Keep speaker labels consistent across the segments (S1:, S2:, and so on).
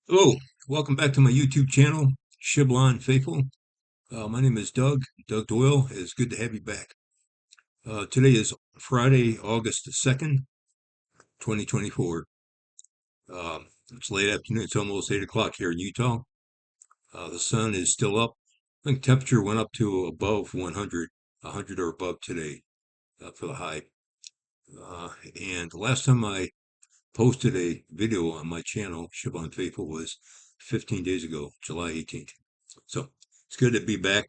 S1: Hello, welcome back to my YouTube channel, Shiblon Faithful. My name is Doug Doyle. It's good to have you back. Today is Friday, August the 2nd, 2024. It's late afternoon. It's almost 8 o'clock here in Utah. The sun is still up. I think temperature went up to above 100 or above today for the high. And the last time I posted a video on my channel, Shiblon Faithful, was 15 days ago, July 18th. So it's good to be back.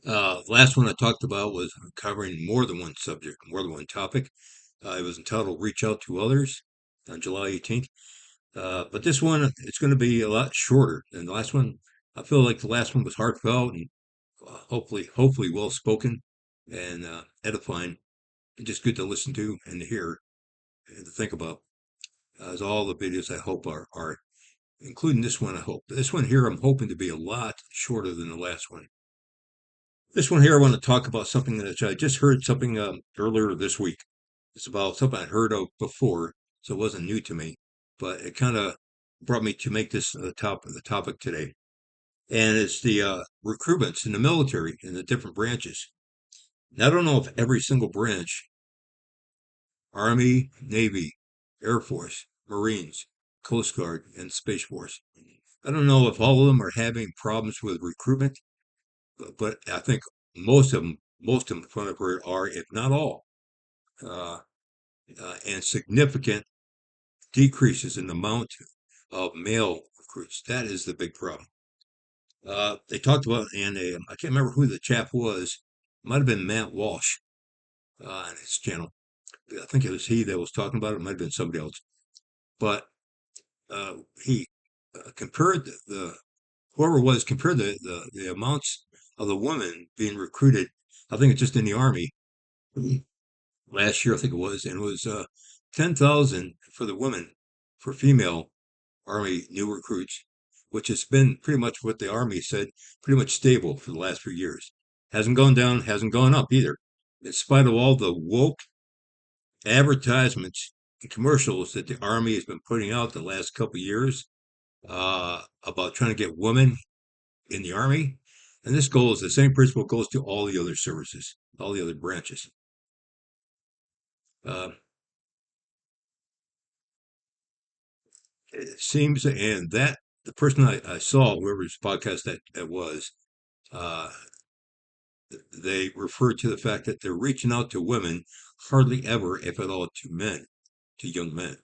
S1: Last one I talked about was covering more than one subject, more than one topic. It was entitled Reach Out to Others on July 18th. But this one, it's going to be a lot shorter than the last one. I feel like the last one was heartfelt and hopefully well spoken and edifying. And just good to listen to and to hear and to think about. As all the videos I hope are, including this one, I hope. This one here, I'm hoping to be a lot shorter than the last one. This one here, I want to talk about something that I just heard something earlier this week. It's about something I'd heard of before, so it wasn't new to me, but it kind of brought me to make this the topic today. And it's the recruitments in the military in the different branches. Now, I don't know if every single branch, Army, Navy, Air Force, Marines, Coast Guard, and Space Force. I don't know if all of them are having problems with recruitment, but I think most of them front of her are, if not all, uh, and significant decreases in the amount of male recruits. That is the big problem. They talked about, and I can't remember who the chap was. It might have been Matt Walsh on his channel. I think it was he that was talking about it. It might have been somebody else. But he compared whoever it was compared the amounts of the women being recruited. I think it's just in the Army last year, I think it was, and it was 10,000 for the women, for female Army new recruits, which has been pretty much what the Army said, pretty much stable for the last few years. Hasn't gone down, hasn't gone up either. In spite of all the woke advertisements and commercials that the Army has been putting out the last couple of years about trying to get women in the Army. And this goes, the same principle goes to all the other services, all the other branches. Uh, it seems, and that the person I saw, whoever's podcast that was, uh, they referred to the fact that they're reaching out to women, hardly ever, if at all, to men, to young men.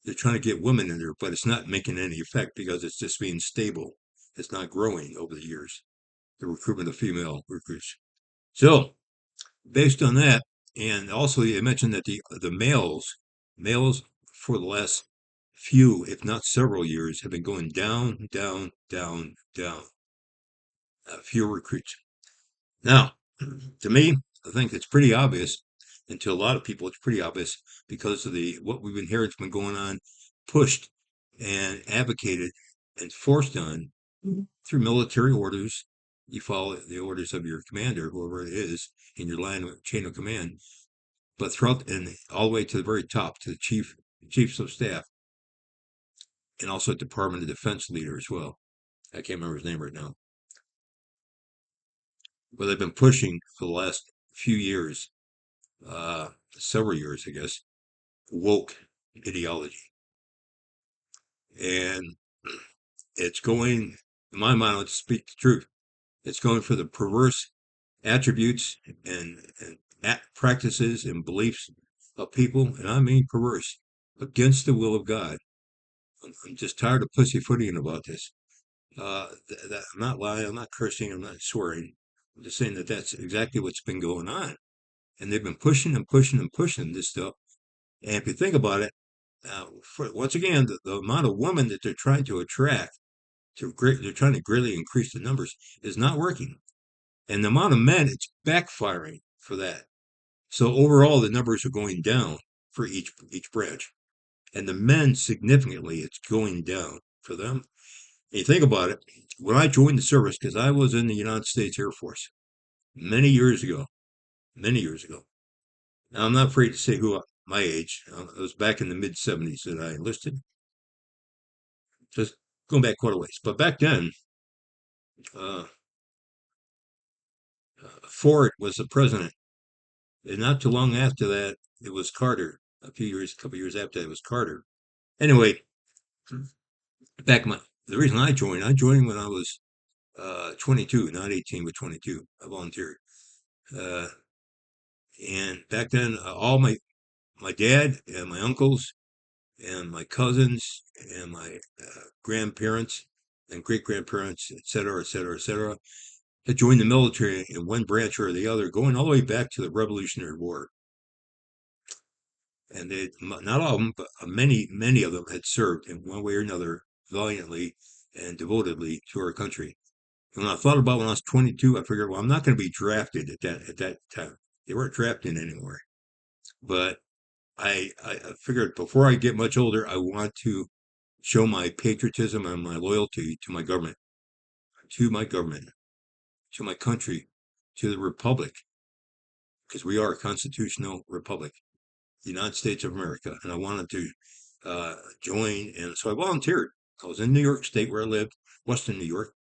S1: They're trying to get women in there, but it's not making any effect because it's just being stable. It's not growing over the years, the recruitment of female recruits. So, based on that, and also you mentioned that the males for the last few, if not several years, have been going down, down, down, down. Fewer recruits. Now, to me, I think it's pretty obvious, and to a lot of people, it's pretty obvious because of the what we've been hearing has been going on, pushed and advocated and forced on through military orders. You follow the orders of your commander, whoever it is, in your chain of command, but throughout and all the way to the very top, to the chiefs of staff, and also Department of Defense leader as well. I can't remember his name right now, but they've been pushing for the last few years, several years, I guess, woke ideology. And it's going, in my mind, let's speak the truth. It's going for the perverse attributes and practices and beliefs of people, and I mean perverse, against the will of God. I'm just tired of pussyfooting about this. I'm not lying, I'm not cursing, I'm not swearing. I'm just saying that that's exactly what's been going on. And they've been pushing and pushing and pushing this stuff. And if you think about it, once again, the amount of women that they're trying to attract, they're trying to greatly increase the numbers, is not working. And the amount of men, it's backfiring for that. So overall, the numbers are going down for each branch. And the men, significantly, it's going down for them. And you think about it, when I joined the service, because I was in the United States Air Force many years ago, many years ago. Now, I'm not afraid to say my age. It was back in the mid 70s that I enlisted. Just going back quite a ways. But back then, uh, Ford was the president, and not too long after that, it was Carter. A couple years after that, it was Carter. Anyway, back my the reason I joined when I was 22, not 18, but 22. I volunteered. Uh, and back then, all my dad and my uncles and my cousins and my grandparents and great grandparents, et cetera, et cetera, et cetera, had joined the military in one branch or the other, going all the way back to the Revolutionary War. And they, not all of them, but many of them had served in one way or another valiantly and devotedly to our country. And when I thought about when I was 22, I figured, well, I'm not going to be drafted at that time. They weren't drafted anymore. But I figured before I get much older, I want to show my patriotism and my loyalty to my government, to my country, to the republic, because we are a constitutional republic, the United States of America. And I wanted to join, and so I volunteered. I was in New York State where I lived, Western New York,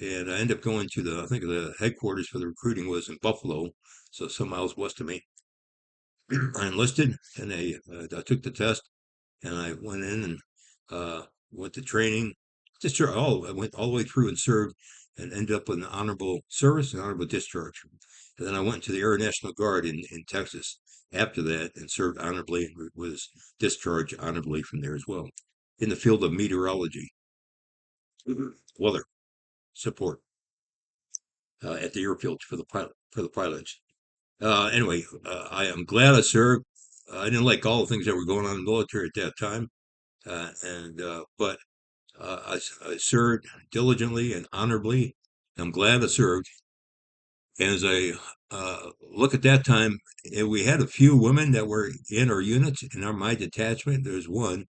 S1: and I ended up going to I think the headquarters for the recruiting was in Buffalo, so some miles west of me. I enlisted, and I took the test, and I went in and went to training. I went all the way through and served, and ended up with an honorable service and honorable discharge. And then I went to the Air National Guard in Texas after that and served honorably and was discharged honorably from there as well in the field of meteorology, weather support at the airfield for the pilots. Anyway, I am glad I served. I didn't like all the things that were going on in the military at that time, but I served diligently and honorably. I'm glad I served. And as I look at that time, we had a few women that were in our units in my detachment. There's one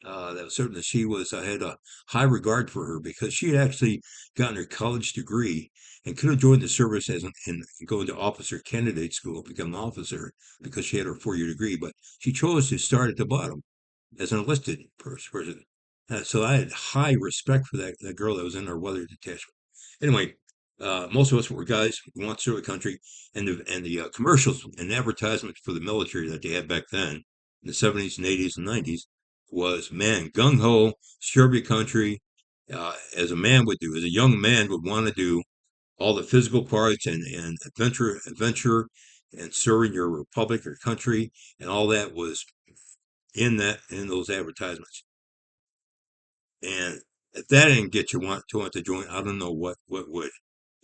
S1: that was certain that I had a high regard for her because she had actually gotten her college degree and could have joined the service and go into officer candidate school, become an officer because she had her 4-year degree. But she chose to start at the bottom as an enlisted person. So I had high respect for that girl that was in our weather detachment. Anyway, most of us were guys who want to serve the country, and the commercials and advertisements for the military that they had back then in the 70s and 80s and 90s was, man, gung ho, serve your country, as a man would do, as a young man would want to do all the physical parts and adventure and serving your republic or country, and all that was in those advertisements. And if that didn't get you want to join, I don't know what would.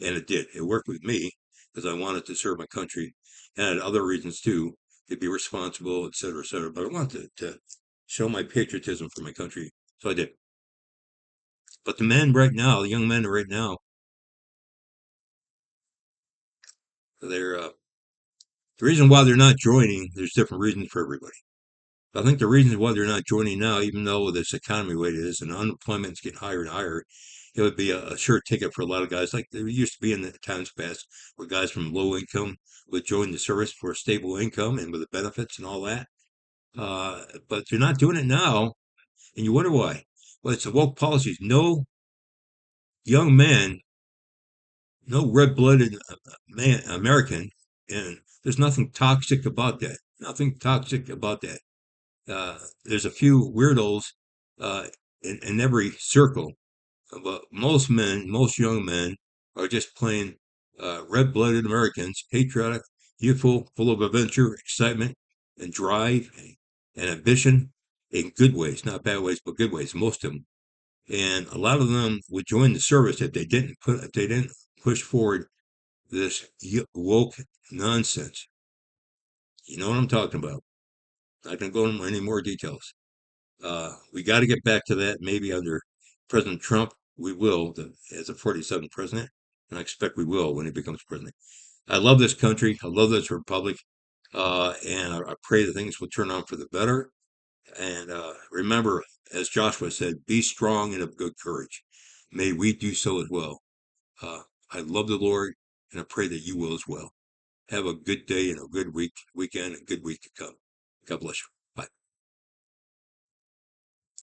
S1: And it did. It worked with me because I wanted to serve my country, and I had other reasons too, to be responsible, et cetera, et cetera. But I wanted to show my patriotism for my country, so I did. But the men right now, the young men right now, they're the reason why they're not joining. There's different reasons for everybody. I think the reasons why they're not joining now, even though this economy way it is and unemployment's getting higher and higher, it would be a sure ticket for a lot of guys, like there used to be in the times past, where guys from low income would join the service for a stable income and with the benefits and all that. But they're not doing it now, and you wonder why. Well, it's the woke policies. No young man, no red-blooded man, American, and there's nothing toxic about that. Nothing toxic about that. There's a few weirdos uh, in every circle, but most young men are just plain red-blooded Americans, patriotic, youthful, full of adventure, excitement, and drive and ambition in good ways, not bad ways, but good ways, most of them. And a lot of them would join the service if they didn't push forward this woke nonsense. You know what I'm talking about. I can go into any more details. We got to get back to that maybe under President Trump. We will, as a 47th president, and I expect we will when he becomes president. I love this country. I love this republic. And I pray that things will turn out for the better. And remember, as Joshua said, be strong and of good courage. May we do so as well. Uh, I love the Lord, and I pray that you will as well. Have a good day and a good weekend, and a good week to come. God bless you.